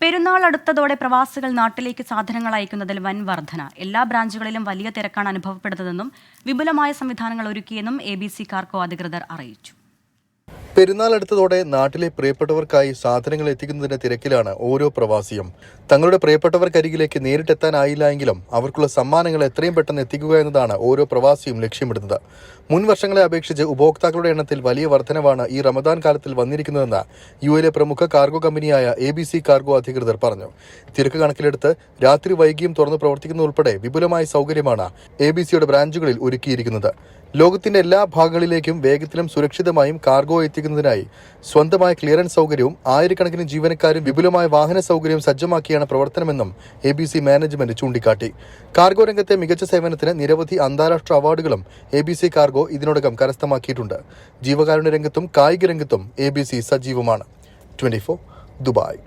പെരുന്നാൾ അടുത്തതോടെ പ്രവാസികൾ നാട്ടിലേക്ക് സാധനങ്ങൾ അയക്കുന്നതിൽ വൻ വർധന. എല്ലാ ബ്രാഞ്ചുകളിലും വലിയ തിരക്കാണ് അനുഭവപ്പെടുന്നതെന്നും വിപുലമായ സംവിധാനങ്ങൾ ഒരുക്കിയെന്നും ABC കാർഗോ അധികൃതർ അറിയിച്ചു. പെരുന്നാൾ അടുത്തതോടെ നാട്ടിലെ പ്രിയപ്പെട്ടവർക്കായി സാധനങ്ങൾ എത്തിക്കുന്നതിന്റെ തിരക്കിലാണ് ഓരോ പ്രവാസിയും. തങ്ങളുടെ പ്രിയപ്പെട്ടവർക്കരികിലേക്ക് നേരിട്ടെത്താനായില്ല എങ്കിലും അവർക്കുള്ള സമ്മാനങ്ങൾ എത്രയും പെട്ടെന്ന് എത്തിക്കുക എന്നതാണ് ഓരോ പ്രവാസിയും ലക്ഷ്യമിടുന്നത്. മുൻ വർഷങ്ങളെ അപേക്ഷിച്ച് ഉപഭോക്താക്കളുടെ എണ്ണത്തിൽ വലിയ വർധനവാണ് ഈ റമദാൻ കാലത്തിൽ വന്നിരിക്കുന്നതെന്ന് UAE പ്രമുഖ കാർഗോ കമ്പനിയായ ABC കാർഗോ അധികൃതർ പറഞ്ഞു. തിരക്ക് കണക്കിലെടുത്ത് രാത്രി വൈകിയും തുറന്നു പ്രവർത്തിക്കുന്നതുൾപ്പെടെ വിപുലമായ സൗകര്യമാണ് ABCയുടെ ബ്രാഞ്ചുകളിൽ ഒരുക്കിയിരിക്കുന്നത്. ലോകത്തിന്റെ എല്ലാ ഭാഗങ്ങളിലേക്കും വേഗത്തിലും സുരക്ഷിതമായും കാർഗോ എത്തിക്കുന്നതിനായി സ്വന്തമായ ക്ലിയറൻസ് സൗകര്യവും ആയിരക്കണക്കിന് ജീവനക്കാരും വിപുലമായ വാഹന സൗകര്യവും സജ്ജമാക്കിയാണ് പ്രവർത്തനമെന്നും ABC മാനേജ്മെന്റ് ചൂണ്ടിക്കാട്ടി. കാർഗോ രംഗത്തെ മികച്ച സേവനത്തിന് നിരവധി അന്താരാഷ്ട്ര അവാർഡുകളും ABC കാർഗോ ഇതിനോടകം കരസ്ഥമാക്കിയിട്ടുണ്ട്. ജീവകാരുണ്യ രംഗത്തും കായിക രംഗത്തും ABC സജീവമാണ്. 24 ദുബായ്.